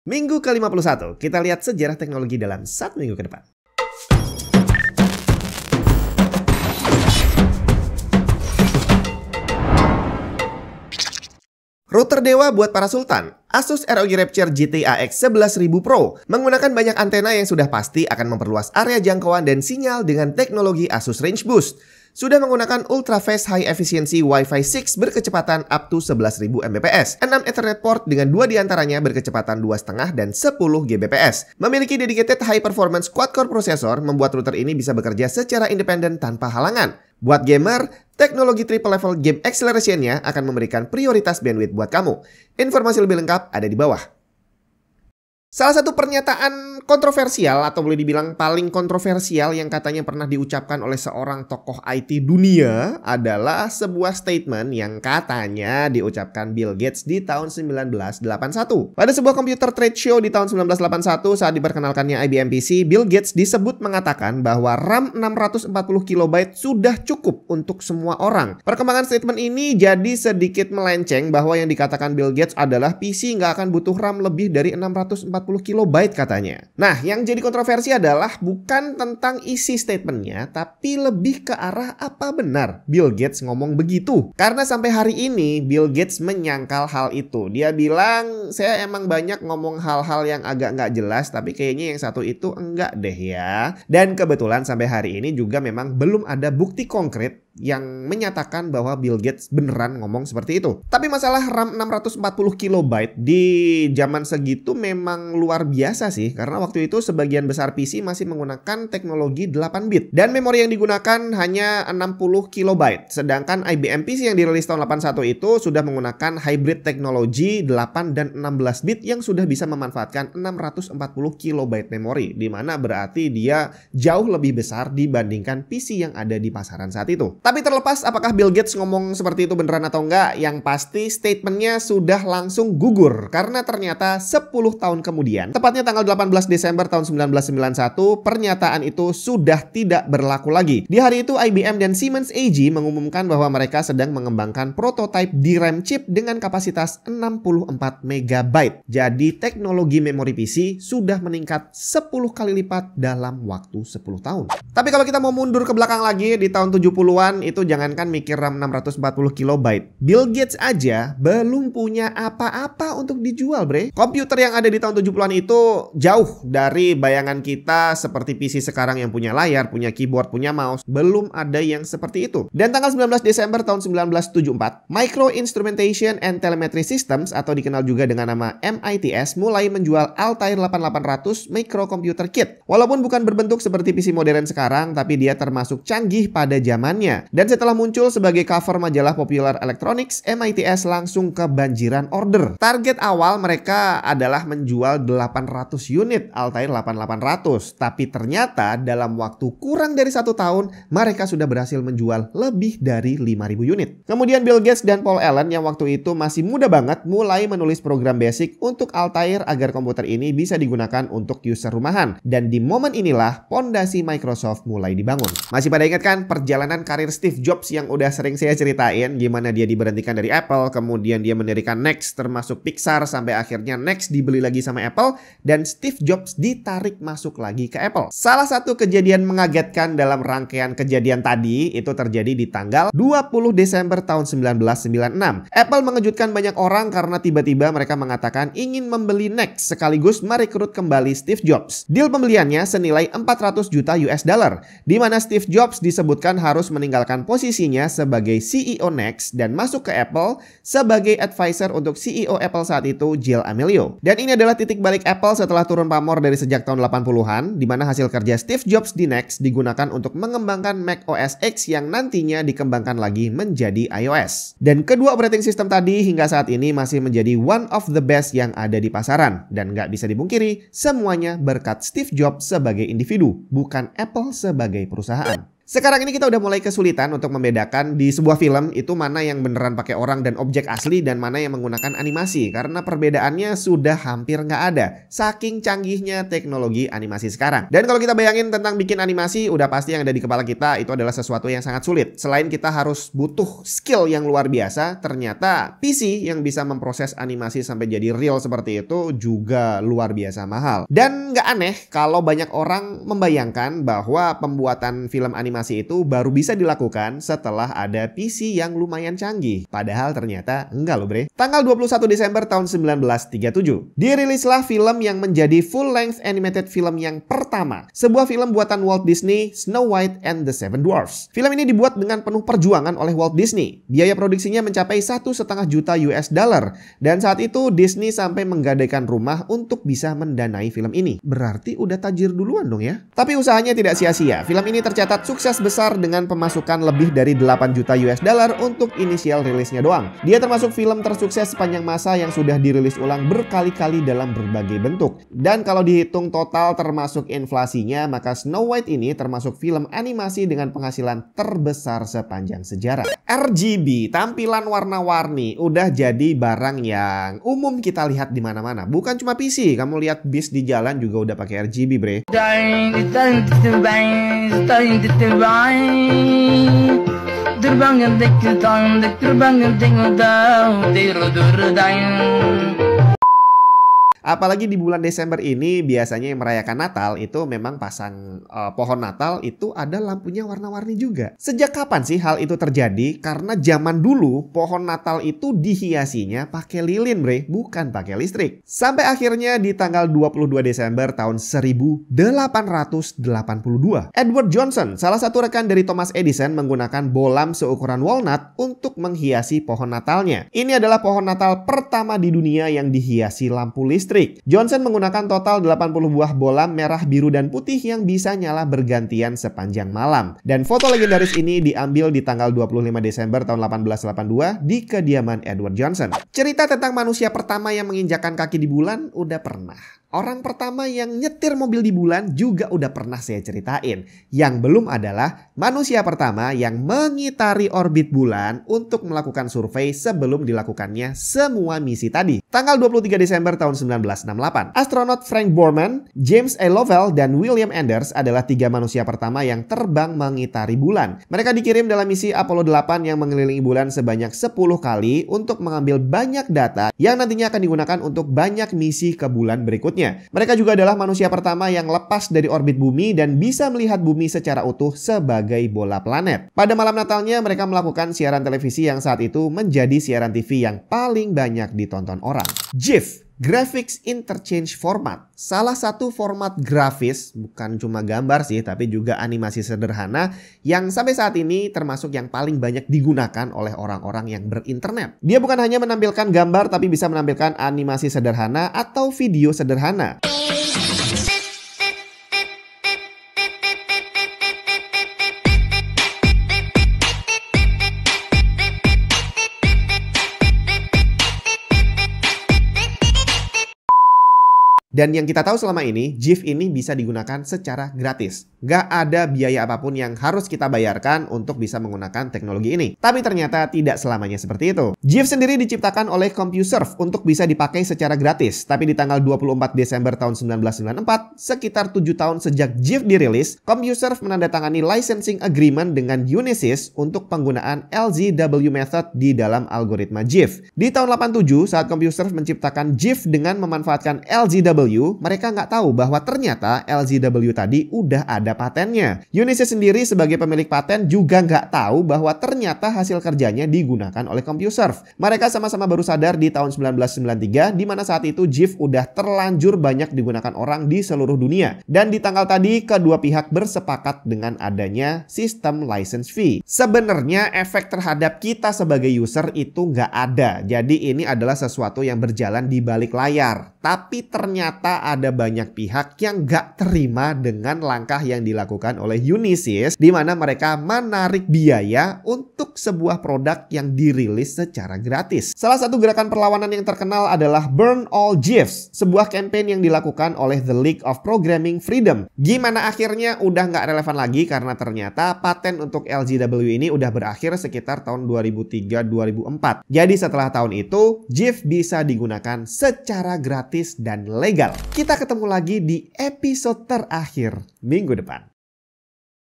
Minggu ke-51, kita lihat sejarah teknologi dalam 1 minggu ke depan. Router dewa buat para sultan. Asus ROG Rapture GT AX 11000 Pro menggunakan banyak antena yang sudah pasti akan memperluas area jangkauan dan sinyal dengan teknologi Asus Range Boost. Sudah menggunakan ultra fast high efficiency Wi-Fi 6 berkecepatan up to 11.000 Mbps, 6 Ethernet port dengan 2 diantaranya berkecepatan 2,5 dan 10 Gbps. Memiliki dedicated high performance quad-core processor, membuat router ini bisa bekerja secara independen tanpa halangan. Buat gamer, teknologi triple level game acceleration-nya akan memberikan prioritas bandwidth buat kamu. Informasi lebih lengkap ada di bawah. Salah satu pernyataan kontroversial atau boleh dibilang paling kontroversial yang katanya pernah diucapkan oleh seorang tokoh IT dunia adalah sebuah statement yang katanya diucapkan Bill Gates di tahun 1981. Pada sebuah computer trade show di tahun 1981 saat diperkenalkannya IBM PC, Bill Gates disebut mengatakan bahwa RAM 640 KB sudah cukup untuk semua orang. Perkembangan statement ini jadi sedikit melenceng bahwa yang dikatakan Bill Gates adalah PC nggak akan butuh RAM lebih dari 640 KB katanya. Nah, yang jadi kontroversi adalah bukan tentang isi statementnya, tapi lebih ke arah apa benar Bill Gates ngomong begitu. Karena sampai hari ini Bill Gates menyangkal hal itu. Dia bilang, saya emang banyak ngomong hal-hal yang agak nggak jelas, tapi kayaknya yang satu itu enggak deh ya. Dan kebetulan sampai hari ini juga memang belum ada bukti konkret yang menyatakan bahwa Bill Gates beneran ngomong seperti itu. Tapi masalah RAM 640 KB di zaman segitu memang luar biasa sih, karena waktu itu sebagian besar PC masih menggunakan teknologi 8 bit dan memori yang digunakan hanya 60 KB. Sedangkan IBM PC yang dirilis tahun 81 itu sudah menggunakan hybrid teknologi 8 dan 16 bit yang sudah bisa memanfaatkan 640 KB memori, di mana berarti dia jauh lebih besar dibandingkan PC yang ada di pasaran saat itu. Tapi terlepas apakah Bill Gates ngomong seperti itu beneran atau enggak, yang pasti statementnya sudah langsung gugur karena ternyata 10 tahun kemudian, tepatnya tanggal 18 Desember tahun 1991, pernyataan itu sudah tidak berlaku lagi. Di hari itu IBM dan Siemens AG mengumumkan bahwa mereka sedang mengembangkan prototipe DRAM chip dengan kapasitas 64 MB. Jadi teknologi memori PC sudah meningkat 10 kali lipat dalam waktu 10 tahun. Tapi kalau kita mau mundur ke belakang lagi di tahun 70-an, itu jangankan mikir RAM 640 KB. Bill Gates aja belum punya apa-apa untuk dijual, bre. Komputer yang ada di tahun 70-an itu jauh dari bayangan kita seperti PC sekarang yang punya layar, punya keyboard, punya mouse. Belum ada yang seperti itu. Dan tanggal 19 Desember tahun 1974, Micro Instrumentation and Telemetry Systems atau dikenal juga dengan nama MITS mulai menjual Altair 8800 Microcomputer Kit. Walaupun bukan berbentuk seperti PC modern sekarang, tapi dia termasuk canggih pada zamannya. Dan setelah muncul sebagai cover majalah Popular Electronics, MITS langsung kebanjiran order. Target awal mereka adalah menjual 800 unit Altair 8800. Tapi ternyata dalam waktu kurang dari 1 tahun, mereka sudah berhasil menjual lebih dari 5.000 unit. Kemudian Bill Gates dan Paul Allen yang waktu itu masih muda banget mulai menulis program basic untuk Altair agar komputer ini bisa digunakan untuk user rumahan. Dan di momen inilah pondasi Microsoft mulai dibangun. Masih pada ingat kan perjalanan karir Steve Jobs yang udah sering saya ceritain, gimana dia diberhentikan dari Apple, kemudian dia mendirikan Next termasuk Pixar, sampai akhirnya Next dibeli lagi sama Apple dan Steve Jobs ditarik masuk lagi ke Apple. Salah satu kejadian mengagetkan dalam rangkaian kejadian tadi itu terjadi di tanggal 20 Desember tahun 1996. Apple mengejutkan banyak orang karena tiba-tiba mereka mengatakan ingin membeli Next sekaligus merekrut kembali Steve Jobs. Deal pembeliannya senilai 400 juta US dollar, di mana Steve Jobs disebutkan harus meninggalkan posisinya sebagai CEO Next dan masuk ke Apple sebagai advisor untuk CEO Apple saat itu, Jill Amelio. Dan ini adalah titik balik Apple setelah turun pamor dari sejak tahun 80-an, di mana hasil kerja Steve Jobs di Next digunakan untuk mengembangkan Mac OS X yang nantinya dikembangkan lagi menjadi iOS. Dan kedua operating system tadi hingga saat ini masih menjadi one of the best yang ada di pasaran. Dan nggak bisa dipungkiri, semuanya berkat Steve Jobs sebagai individu, bukan Apple sebagai perusahaan. Sekarang ini kita udah mulai kesulitan untuk membedakan di sebuah film itu mana yang beneran pakai orang dan objek asli dan mana yang menggunakan animasi. Karena perbedaannya sudah hampir nggak ada. Saking canggihnya teknologi animasi sekarang. Dan kalau kita bayangin tentang bikin animasi, udah pasti yang ada di kepala kita itu adalah sesuatu yang sangat sulit. Selain kita harus butuh skill yang luar biasa, ternyata PC yang bisa memproses animasi sampai jadi real seperti itu juga luar biasa mahal. Dan nggak aneh kalau banyak orang membayangkan bahwa pembuatan film animasi itu baru bisa dilakukan setelah ada PC yang lumayan canggih. Padahal ternyata enggak loh bre. Tanggal 21 Desember tahun 1937, dirilislah film yang menjadi full-length animated film yang pertama. Sebuah film buatan Walt Disney, Snow White and the Seven Dwarfs. Film ini dibuat dengan penuh perjuangan oleh Walt Disney. Biaya produksinya mencapai 1,5 juta US dollar. Dan saat itu Disney sampai menggadaikan rumah untuk bisa mendanai film ini. Berarti udah tajir duluan dong ya. Tapi usahanya tidak sia-sia. Film ini tercatat sukses besar dengan pemasukan lebih dari 8 juta US dollar untuk inisial rilisnya doang. Dia termasuk film tersukses sepanjang masa yang sudah dirilis ulang berkali-kali dalam berbagai bentuk. Dan kalau dihitung total termasuk inflasinya, maka Snow White ini termasuk film animasi dengan penghasilan terbesar sepanjang sejarah. RGB, tampilan warna-warni, udah jadi barang yang umum kita lihat di mana-mana. Bukan cuma PC, kamu lihat bis di jalan juga udah pakai RGB, bre. Terbang yang apalagi di bulan Desember ini biasanya yang merayakan Natal itu memang pasang pohon Natal itu ada lampunya warna-warni juga. Sejak kapan sih hal itu terjadi? Karena zaman dulu pohon Natal itu dihiasinya pakai lilin bre, bukan pakai listrik. Sampai akhirnya di tanggal 22 Desember tahun 1882, Edward Johnson, salah satu rekan dari Thomas Edison, menggunakan bolam seukuran walnut untuk menghiasi pohon Natalnya. Ini adalah pohon Natal pertama di dunia yang dihiasi lampu listrik. Johnson menggunakan total 80 buah bolam merah, biru, dan putih yang bisa nyala bergantian sepanjang malam. Dan foto legendaris ini diambil di tanggal 25 Desember tahun 1882 di kediaman Edward Johnson. Cerita tentang manusia pertama yang menginjakkan kaki di bulan udah pernah. Orang pertama yang nyetir mobil di bulan juga udah pernah saya ceritain. Yang belum adalah manusia pertama yang mengitari orbit bulan untuk melakukan survei sebelum dilakukannya semua misi tadi. Tanggal 23 Desember tahun 1968. Astronot Frank Borman, James A. Lovell, dan William Anders adalah 3 manusia pertama yang terbang mengitari bulan. Mereka dikirim dalam misi Apollo 8 yang mengelilingi bulan sebanyak 10 kali untuk mengambil banyak data yang nantinya akan digunakan untuk banyak misi ke bulan berikutnya. Mereka juga adalah manusia pertama yang lepas dari orbit bumi dan bisa melihat bumi secara utuh sebagai bola planet. Pada malam Natalnya mereka melakukan siaran televisi yang saat itu menjadi siaran TV yang paling banyak ditonton orang. GIF, Graphics Interchange Format, salah satu format grafis, bukan cuma gambar sih, tapi juga animasi sederhana yang sampai saat ini termasuk yang paling banyak digunakan oleh orang-orang yang berinternet. Dia bukan hanya menampilkan gambar, tapi bisa menampilkan animasi sederhana atau video sederhana. Dan yang kita tahu selama ini, GIF ini bisa digunakan secara gratis. Gak ada biaya apapun yang harus kita bayarkan untuk bisa menggunakan teknologi ini. Tapi ternyata tidak selamanya seperti itu. GIF sendiri diciptakan oleh CompuServe untuk bisa dipakai secara gratis. Tapi di tanggal 24 Desember tahun 1994, sekitar 7 tahun sejak GIF dirilis, CompuServe menandatangani licensing agreement dengan Unisys untuk penggunaan LZW method di dalam algoritma GIF. Di tahun 87, saat CompuServe menciptakan GIF dengan memanfaatkan LZW, mereka nggak tahu bahwa ternyata LZW tadi udah ada patennya. Unisys sendiri sebagai pemilik paten juga nggak tahu bahwa ternyata hasil kerjanya digunakan oleh CompuServe. Mereka sama-sama baru sadar di tahun 1993, di mana saat itu GIF udah terlanjur banyak digunakan orang di seluruh dunia. Dan di tanggal tadi, kedua pihak bersepakat dengan adanya sistem license fee. Sebenarnya efek terhadap kita sebagai user itu nggak ada. Jadi ini adalah sesuatu yang berjalan di balik layar. Tapi ternyata ternyata ada banyak pihak yang gak terima dengan langkah yang dilakukan oleh Unisys, di mana mereka menarik biaya untuk sebuah produk yang dirilis secara gratis. Salah satu gerakan perlawanan yang terkenal adalah Burn All GIFs, sebuah campaign yang dilakukan oleh The League of Programming Freedom. Gimana akhirnya? Udah nggak relevan lagi karena ternyata paten untuk LGW ini udah berakhir sekitar tahun 2003-2004. Jadi setelah tahun itu, GIF bisa digunakan secara gratis dan legal. Kita ketemu lagi di episode terakhir minggu depan.